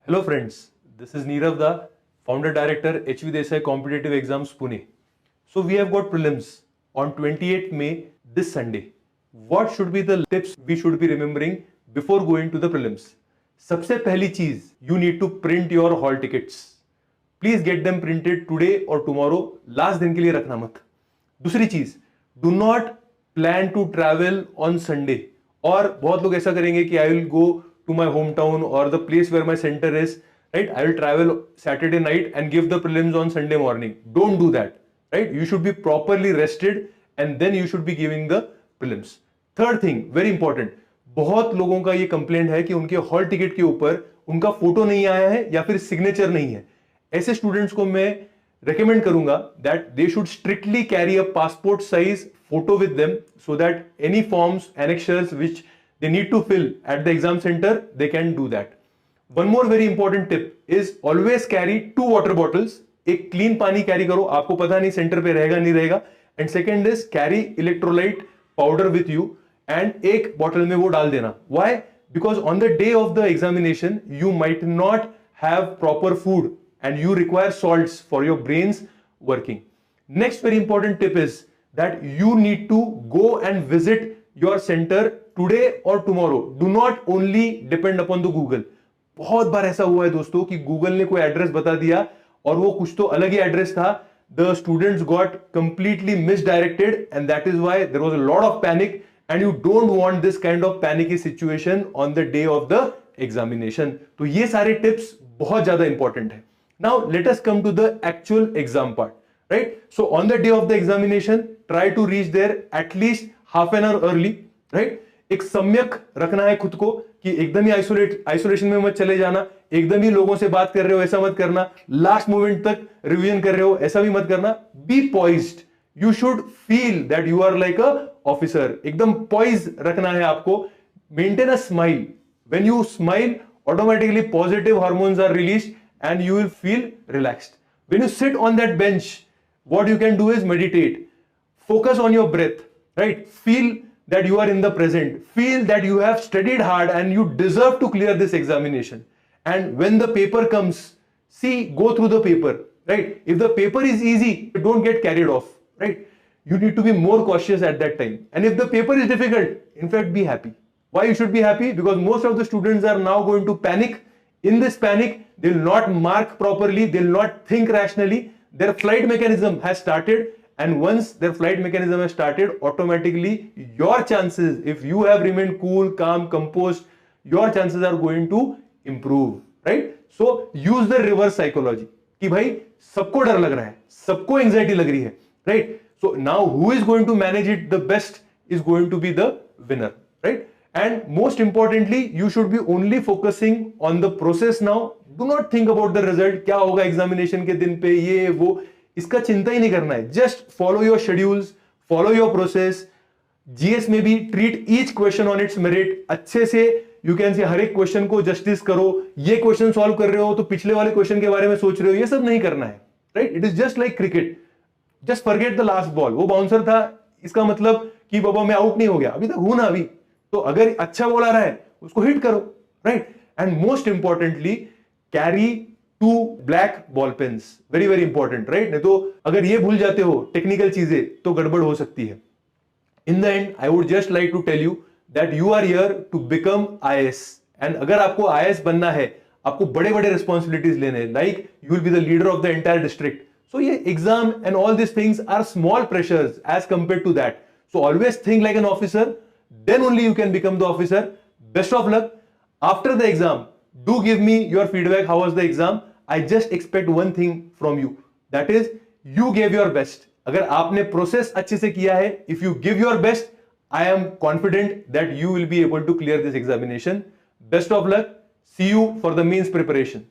Hello friends, this is Neerav Da, Founder Director HV Desai Competitive Exams Pune. So we have got prelims on 28th May this Sunday. What should be the tips we should be remembering before going to the prelims? सबसे पहली चीज, you need to print your hall tickets. Please get them printed today or tomorrow. Last दिन के लिए रखना मत. दूसरी चीज, do not plan to travel on Sunday. और बहुत लोग ऐसा करेंगे कि I will go to my hometown or the place where my center is, right? I will travel Saturday night and give the prelims on Sunday morning. Don't do that, right? You should be properly rested and then you should be giving the prelims. Third thing, very important. बहुत लोगों का ये complaint है कि उनके hall ticket के ऊपर उनका फोटो नहीं आया है या फिर सिग्नेचर नहीं है. ऐसे स्टूडेंट्स को मैं रेकमेंड करूंगा that they should strictly carry a passport size photo with them so that any forms, annexures which they need to fill at the exam center, they can do that. One more very important tip is always carry 2 water bottles. एक clean पानी carry करो, आपको पता नहीं center पे रहेगा नहीं रहेगा. And second is carry electrolyte powder with you and एक bottle में वो डाल देना. Why? Because on the day of the examination, you might not have proper food and you require salts for your brains working. Next very important tip is that you need to go and visit your center today or tomorrow. Do not only depend upon the Google. बहुत बार ऐसा हुआ है दोस्तों कि Google ने कोई address बता दिया और वो कुछ तो अलग ही एड्रेस था. The students got completely misdirected and that is why there was a lot of panic and you don't want this kind of panicky situation on the day of the examination. तो ये सारे tips बहुत ज्यादा important है. Now let us come to the actual exam part. Right? So on the day of the examination, try to reach there at least half an hour early. Right? एक सम्यक रखना है खुद को कि एकदम ही आइसोलेशन में मत चले जाना, एकदम ही लोगों से बात कर रहे हो ऐसा मत करना, लास्ट मोमेंट तक रिवीजन कर रहे हो ऐसा भी मत करना. Be poised. You should feel that you are like a officer. एकदम पॉइज रखना है आपको. Maintain a smile. When you smile, automatically positive hormones are released and you will feel relaxed. When you sit on that bench, what you can do is meditate. Focus on your breath, right? Feel that you are in the present. Feel that you have studied hard and you deserve to clear this examination. And when the paper comes, go through the paper, right? If the paper is easy, don't get carried off, right? You need to be more cautious at that time. And if the paper is difficult, in fact, be happy. Why you should be happy? Because most of the students are now going to panic. In this panic, they will not mark properly, they will not think rationally. Their flight mechanism has started, and once their flight mechanism has started, automatically your chances, if you have remained cool, calm, composed, your chances are going to improve, right? So use the reverse psychology कि भाई सबको डर लग रहा है, सबको anxiety लग रही है, right? So now who is going to manage it the best is going to be the winner, right? And most importantly, you should be only focusing on the process now. Do not think about the result. क्या होगा examination के दिन पे ये वो, इसका चिंता ही नहीं करना है. Just follow your schedules, follow your process. GS में भी treat each question on its merit. अच्छे से you can say हर एक क्वेश्चन को जस्टिस करो. ये क्वेश्चन सॉल्व कर रहे हो तो पिछले वाले क्वेश्चन के बारे में सोच रहे हो, ये सब नहीं करना है, right? It is just like cricket. Just forget the last ball. वो बाउंसर था, इसका मतलब कि बाबा मैं आउट नहीं हो गया, अभी तक हूं ना अभी. तो अगर अच्छा बॉल आ रहा है उसको हिट करो, right? And most importantly carry 2 black ball pens. Very very important, right? नहीं तो अगर ये भूल जाते हो टेक्निकल चीजें तो गड़बड़ हो सकती है. In the end I would just like to tell you that you are here to become IAS. एंड अगर आपको IAS बनना है, आपको बड़े बड़े रिस्पॉन्सिबिलिटीज लेने, like you will be the leader of the entire district. So ये exam and all this things are small pressures as compare to that. So always think like an officer. Then only you can become the officer. Best of luck. After the exam, do give me your feedback. How was the exam? I just expect one thing from you. That is, you gave your best. अगर आपने process अच्छे से किया है, if you give your best, I am confident that you will be able to clear this examination. Best of luck. See you for the mains preparation.